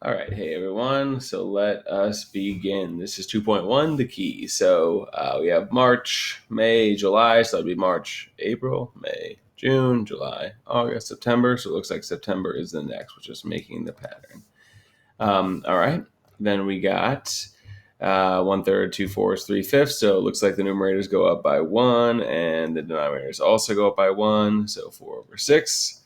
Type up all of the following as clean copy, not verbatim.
All right, hey everyone. So let us begin. This is 2.1, the key. So we have March, May, July. So that'd be March, April, May, June, July, August, September. So it looks like September is the next, which is making the pattern. All right. Then we got 1/3, 2/4, 3/5. So it looks like the numerators go up by 1 and the denominators also go up by 1. So 4/6.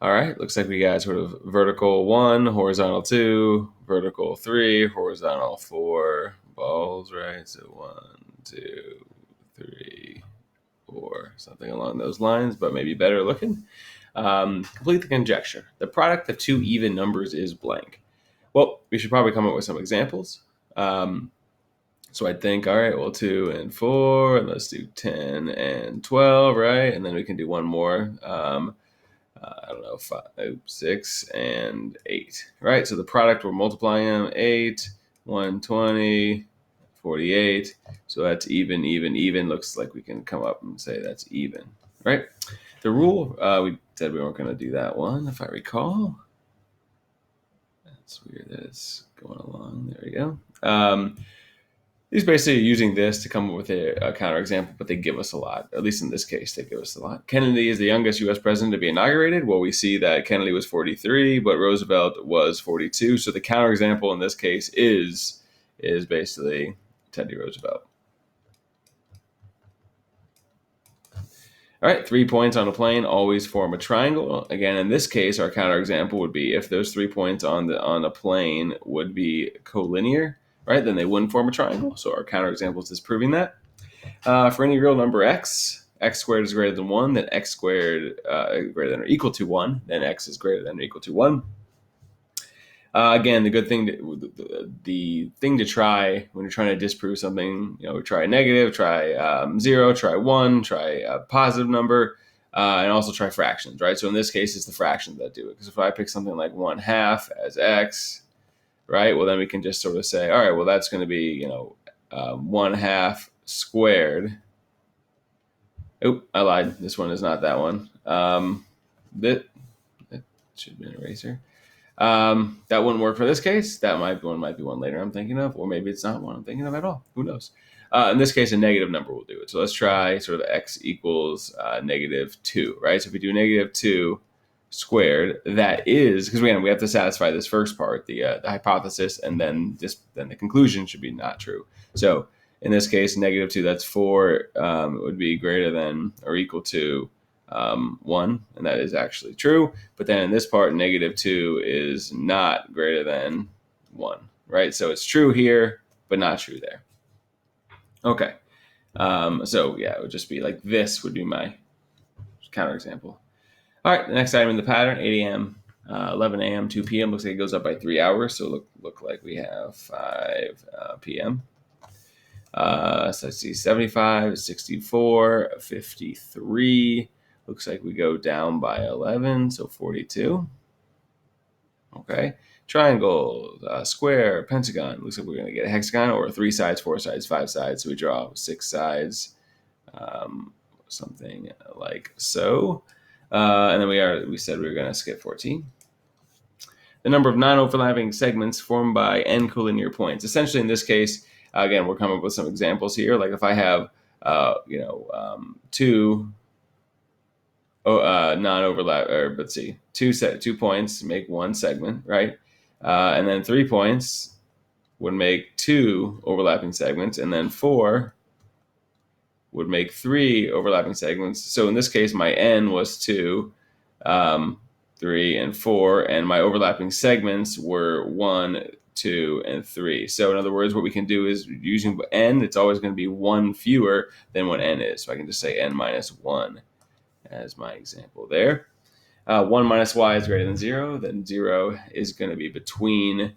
All right, looks like we got sort of vertical 1, horizontal 2, vertical 3, horizontal 4 balls, right? So 1, 2, 3, 4, something along those lines, but maybe better looking. Complete the conjecture. The product of two even numbers is blank. Well, we should probably come up with some examples. So I'd think, all right, well, 2 and 4, and let's do 10 and 12, right? And then we can do one more. I don't know, 5, 6, and 8, right? So the product, we're multiplying them, 8, 120, 48. So that's even. Looks like we can come up and say that's even, right? The rule, we said we weren't going to do that one, if I recall. That's weird that it's going along. There we go. He's basically using this to come up with a counterexample, but they give us a lot. At least in this case, they give us a lot. Kennedy is the youngest U.S. president to be inaugurated. Well, we see that Kennedy was 43, but Roosevelt was 42. So the counterexample in this case is basically Teddy Roosevelt. All right, 3 points on a plane always form a triangle. Again, in this case, our counterexample would be if those 3 points on a plane would be collinear, right, then they wouldn't form a triangle. So our counterexample is disproving that. For any real number x squared is greater than 1, then x squared greater than or equal to 1, then x is greater than or equal to 1. Again, the thing to try when you're trying to disprove something, we try a negative, try 0, try 1, try a positive number, and also try fractions, right? So in this case, it's the fractions that do it. Because if I pick something like 1/2 as x, right, well, then we can just sort of say, all right, well, that's going to be, 1/2 squared. Oh, I lied. This one is not that one. That should be an eraser. That wouldn't work for this case. That might be one later I'm thinking of, or maybe it's not one I'm thinking of at all. Who knows? In this case, a negative number will do it. So let's try sort of x equals -2, right? So if we do -2 squared, that is, because we have to satisfy this first part, the hypothesis, and then the conclusion should be not true. So in this case, -2, that's 4, it would be greater than or equal to 1, and that is actually true. But then in this part, -2 is not greater than 1, right? So it's true here, but not true there. Okay. So yeah, it would just be like this would be my counterexample. All right, the next item in the pattern, 8 a.m., 11 a.m., 2 p.m. Looks like it goes up by 3 hours. So look like we have 5 p.m. So let's see, 75, 64, 53. Looks like we go down by 11, so 42. Okay. Triangle, square, pentagon. Looks like we're going to get a hexagon or 3 sides, 4 sides, 5 sides. So we draw 6 sides, something like so. And then we said we were going to skip 14. The number of non-overlapping segments formed by n collinear points. Essentially, in this case, again, we're coming up with some examples here. Like if I have, 2 non-overlap, or let's see, 2 points make 1 segment, right? And then 3 points would make 2 overlapping segments, and then 4 would make 3 overlapping segments. So in this case, my n was 2, 3, and 4, and my overlapping segments were 1, 2, and 3. So in other words, what we can do is using n, it's always going to be 1 fewer than what n is. So I can just say n minus 1 as my example there. 1 minus y is greater than 0. Then 0 is going to be between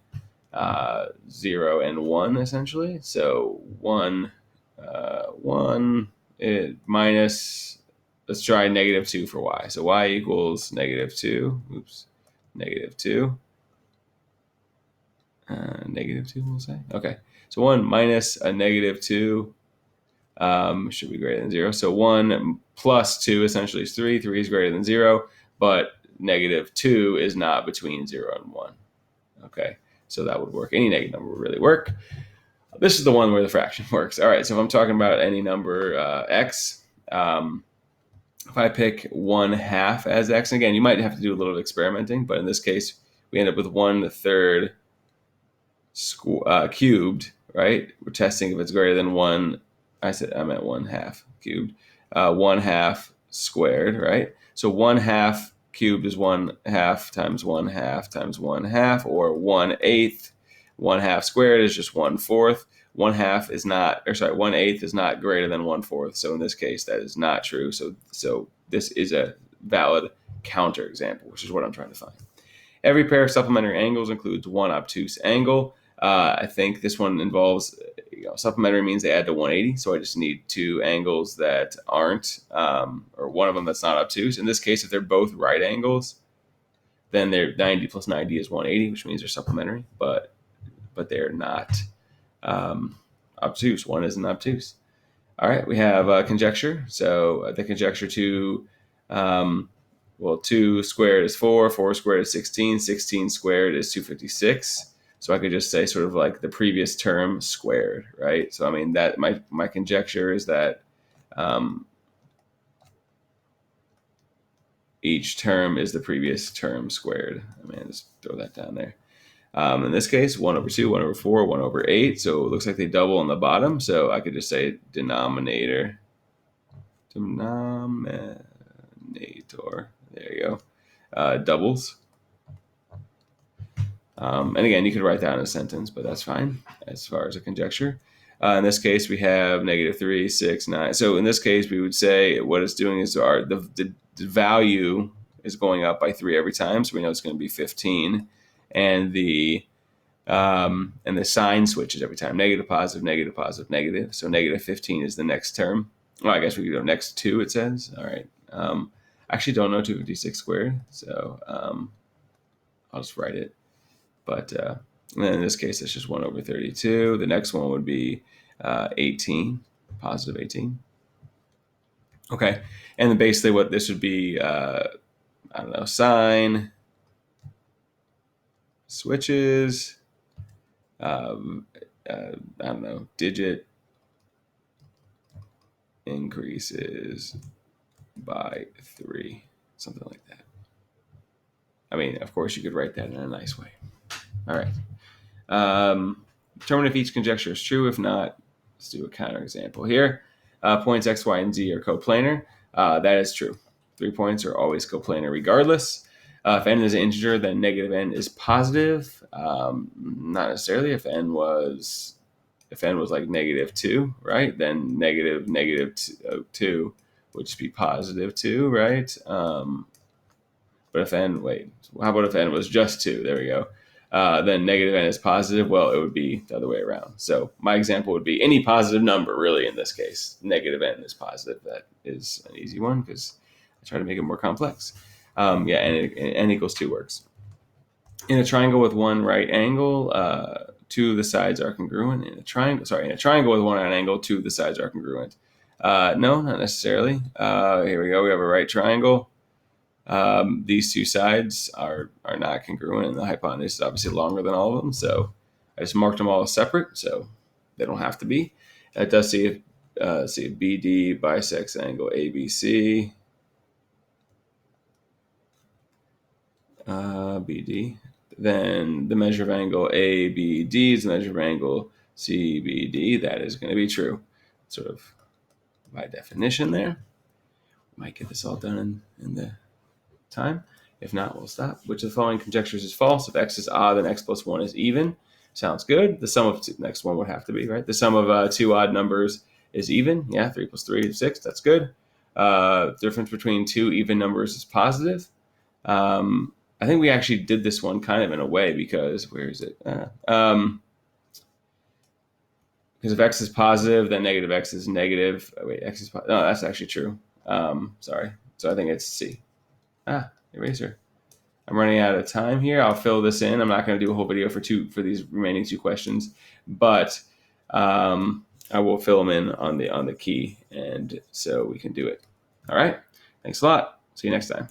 0 and 1, essentially. So 1 minus, let's try -2 for y. So y equals -2. Oops, -2. -2, we'll say. Okay. So 1 minus a -2 should be greater than 0. So 1 plus 2 essentially is 3. 3 is greater than 0, but -2 is not between 0 and 1. Okay. So that would work. Any negative number would really work. This is the one where the fraction works. All right, so if I'm talking about any number x, if I pick 1/2 as x, and again, you might have to do a little experimenting, but in this case, we end up with 1/3 cubed, right? We're testing if it's greater than 1. I meant 1/2 cubed. 1/2 squared, right? So 1/2 cubed is 1/2 times 1/2 times 1/2, or 1/8. 1/2 squared is just 1/4. 1/2 is not, or sorry, 1/8 is not greater than 1/4. So in this case, that is not true. So this is a valid counterexample, which is what I'm trying to find. Every pair of supplementary angles includes one obtuse angle. I think this one involves, supplementary means they add to 180. So I just need two angles that aren't, or one of them that's not obtuse. In this case, if they're both right angles, then they're 90 plus 90 is 180, which means they're supplementary, but they're not obtuse. One isn't obtuse. All right, we have conjecture. So the conjecture to, 2 squared is 4, 4 squared is 16, 16 squared is 256. So I could just say sort of like the previous term squared, right? So I mean that my conjecture is that each term is the previous term squared. I mean, just throw that down there. In this case, 1/2, 1/4, 1/8. So it looks like they double on the bottom. So I could just say denominator. There you go. Doubles. And again, you could write that in a sentence, but that's fine as far as a conjecture. In this case, we have -3, 6, 9. So in this case, we would say what it's doing is the value is going up by 3 every time. So we know it's going to be 15. And the sign switches every time. Negative, positive, negative, positive, negative. So -15 is the next term. Well, I guess we could go next 2, it says. All right. I actually don't know 256 squared. So I'll just write it. But then in this case, it's just 1/32. The next one would be 18, positive 18. Okay. And then basically what this would be, sine switches, digit increases by 3, something like that. I mean, of course, you could write that in a nice way. All right. Determine if each conjecture is true. If not, let's do a counterexample here. Points x, y, and z are coplanar. That is true. 3 points are always coplanar regardless. If n is an integer, then -n is positive. Not necessarily. If n was like -2, right? Then -2 would just be positive 2, right? But if n, how about if n was just 2? There we go. Then -n is positive. Well, it would be the other way around. So my example would be any positive number, really, in this case. -n is positive. That is an easy one because I try to make it more complex. N equals 2 works. In a triangle with one right angle, 2 of the sides are congruent. In a triangle with one right angle, 2 of the sides are congruent. No, not necessarily. Here we go. We have a right triangle. These 2 sides are not congruent, and the hypotenuse is obviously longer than all of them. So I just marked them all as separate, so they don't have to be. It does see if BD bisects angle ABC. BD. Then the measure of angle ABD is the measure of angle CBD. That is going to be true, sort of by definition there. Might get this all done in the time. If not, we'll stop. Which of the following conjectures is false? If x is odd, then x plus 1 is even. Sounds good. The sum of next one would have to be, right? The sum of 2 odd numbers is even. Yeah, 3 plus 3 is 6. That's good. Difference between 2 even numbers is positive. I think we actually did this one kind of in a way because, where is it? Because if x is positive, then negative x is negative. X is positive. No, that's actually true. Sorry. So I think it's C. Eraser. I'm running out of time here. I'll fill this in. I'm not going to do a whole video for these remaining 2 questions, but I will fill them in on the key, and so we can do it. All right. Thanks a lot. See you next time.